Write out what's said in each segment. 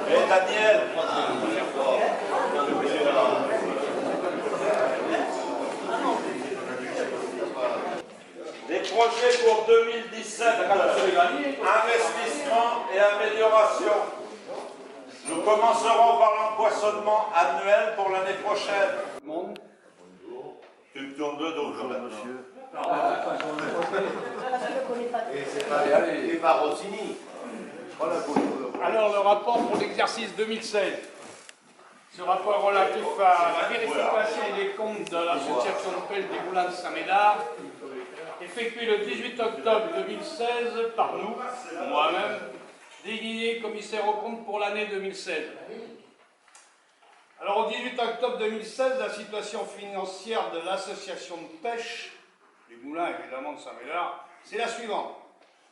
Et Daniel, les projets pour 2017, investissement et amélioration. Nous commencerons par l'empoisonnement annuel pour l'année prochaine. Tu me tournes le dos, monsieur. Et c'est pas Rossini. Alors, le rapport pour l'exercice 2016. Ce rapport relatif à la vérification des comptes de l'association de pêche des Moulins de Saint-Médard, effectué le 18 octobre 2016 par nous, moi-même, désigné commissaire aux comptes pour l'année 2016. Alors, au 18 octobre 2016, la situation financière de l'association de pêche, du Moulin évidemment de Saint-Médard, c'est la suivante.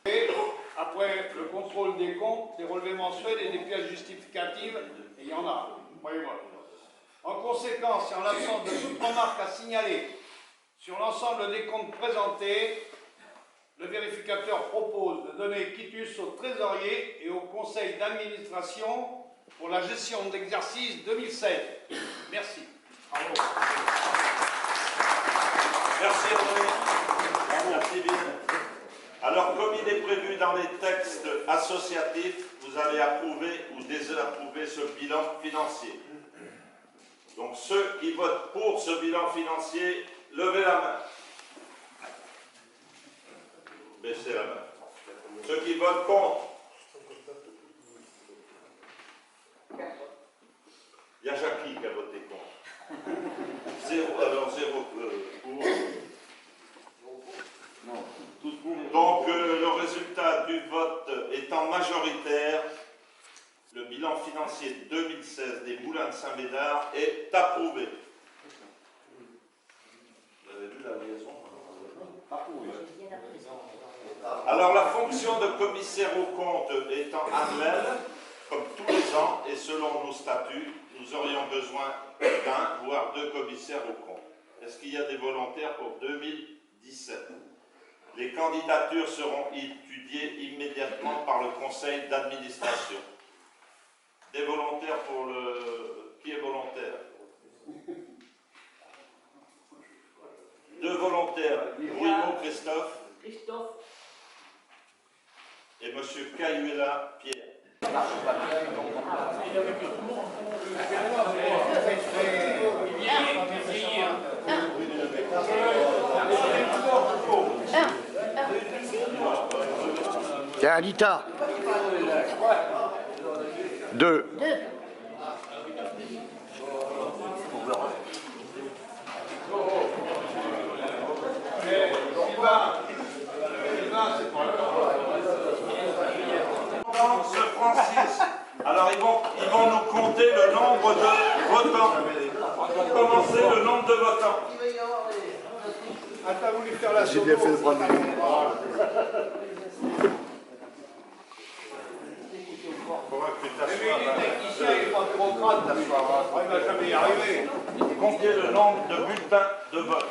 Et après le contrôle des comptes, des relevés mensuels et des pièces justificatives, et il y en a, voyez-moi. En conséquence, et en l'absence de toute remarque à signaler sur l'ensemble des comptes présentés, le vérificateur propose de donner quitus au trésorier et au conseil d'administration pour la gestion de l'exercice 2016. Merci. Bravo. Merci André. Merci bien. Alors, comme il est prévu dans les textes associatifs, vous allez approuver ou désapprouver ce bilan financier. Donc, ceux qui votent pour ce bilan financier, levez la main. Baissez la main. Ceux qui votent contre. Il y a Jackie qui a voté contre. Zéro pour. Donc, le résultat du vote étant majoritaire, le bilan financier 2016 des Moulins de Saint-Médard est approuvé. Vous avez vu la liaison? Alors, la fonction de commissaire aux comptes étant annuelle, comme tous les ans, et selon nos statuts, nous aurions besoin d'un, voire deux commissaires aux comptes. Est-ce qu'il y a des volontaires pour 2017? Les candidatures seront étudiées immédiatement par le conseil d'administration. Des volontaires pour le... Qui est volontaire? Deux volontaires. Bruno Christophe. Et M. Cayuela Pierre. Tiens, Anita. Deux. Ce Francis. Alors ils vont nous compter le nombre de votants. Pour commencer, le nombre de votants. J'ai bien fait de prendre le nom. Comptez le nombre de bulletins de vote.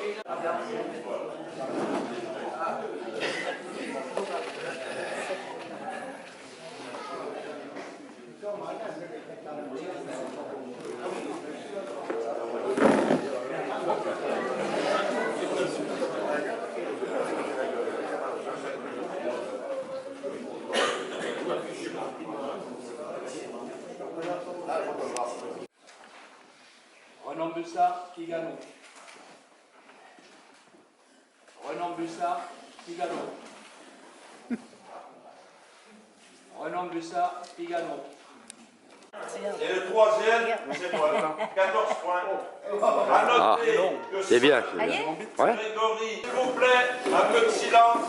Renan Bussard, Kigano. Renan Bussard, Kigano. Renan Bussard, Kigano. Et le troisième, c'est moi, 14 points. À noter que c'est bien. Ouais. Grégory, s'il vous plaît, un peu de silence.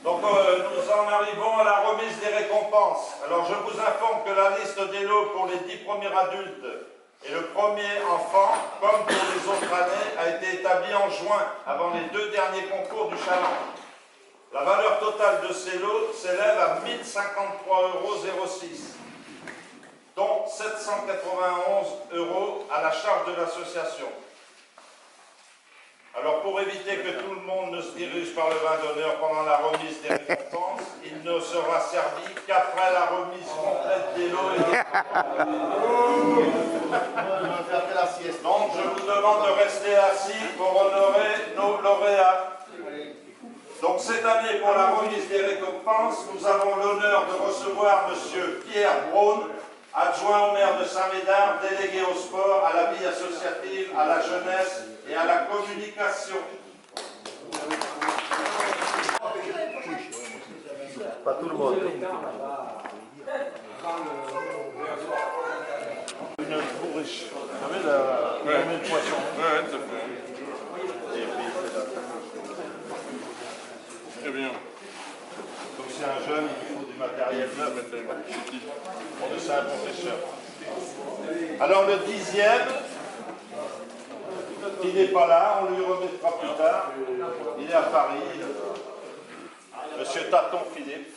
Donc nous en arrivons à la remise des récompenses. Alors je vous informe que la liste des lots pour les 10 premiers adultes et le premier enfant, comme pour les autres années, a été établie en juin, avant les 2 derniers concours du Chaland. La valeur totale de ces lots s'élève à 1 053,06 €, dont 791 € à la charge de l'association. Alors, pour éviter que tout le monde ne se dirige par le vin d'honneur pendant la remise des récompenses, il ne sera servi qu'après la remise complète des lots et des Donc, je vous demande de rester assis pour honorer nos lauréats. Donc, cette année, pour la remise des récompenses, nous avons l'honneur de recevoir M. Pierre Braun, adjoint au maire de Saint-Médard, délégué au sport, à la vie associative, à la jeunesse et à la communication. Pas tout le monde. Une bourriche. Vous savez, la de poisson. Ouais, tout à fait. Très bien. Comme c'est un jeune, il faut du matériel neuf. On est un professeur. Alors le 10e, il n'est pas là, on lui remettra plus tard. Il est à Paris. Monsieur Taton Philippe.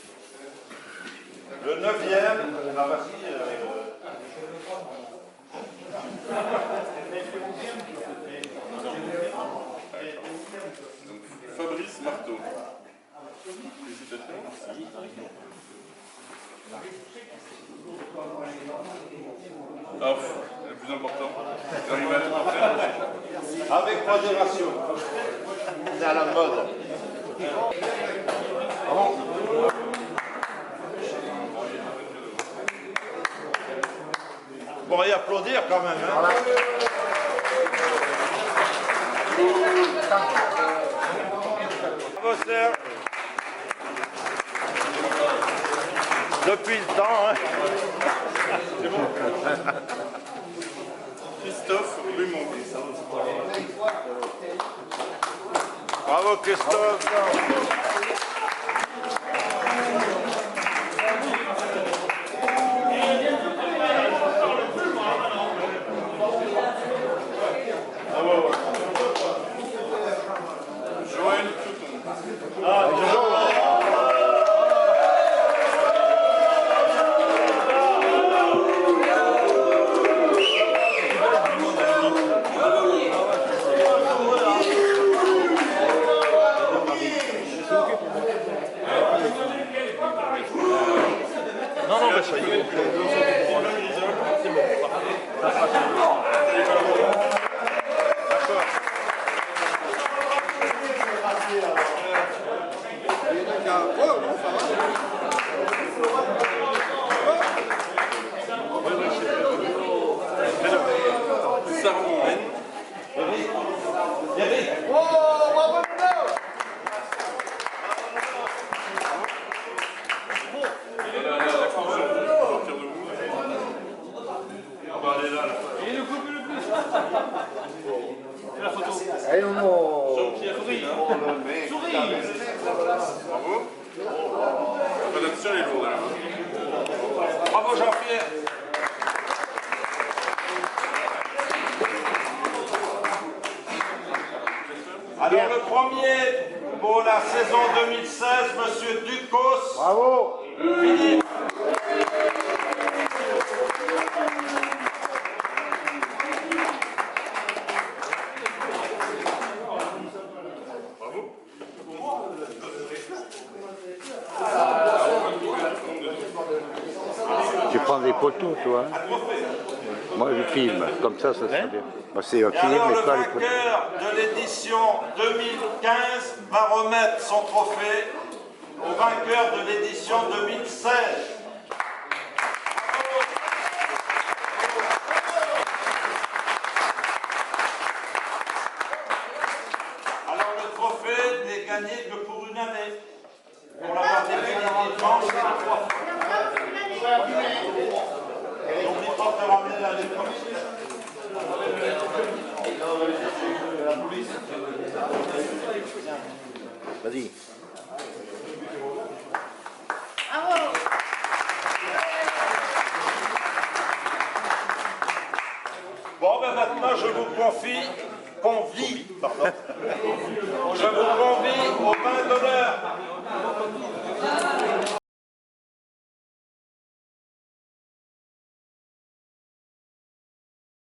Le 9e, ah vas-y. Fabrice Marteau. Félicitations. Ah, le plus important. J'arrive à l'importer. Avec modération. C'est à la mode. Bon, et applaudir quand même. Hein. Bravo, Serge. Depuis le temps, hein. Christophe Rumon. Bravo, Christophe. Joël Touton. Non, non, mais ça y est. Sargon. Allez, non. Jean-Pierre Souris. Bravo. L'adaptation est lourde. Bravo, Jean-Pierre. Alors, le premier pour la saison 2016, Monsieur Ducos. Bravo. Philippe. Tu prends des photos, toi. Hein? Moi, je filme. Comme ça serait bien. Bah, c'est un Et film, alors, mais le pas les photos. vainqueur de l'édition 2015 va remettre son trophée au vainqueur de l'édition 2016. Alors, le trophée n'est gagné que pour une année. Pour l'avoir définitivement, c'est 3 fois. N'oublie pas de ramener l'année prochaine. Vas-y. Bon, ben maintenant, je vous convie, je vous convie au vin d'honneur.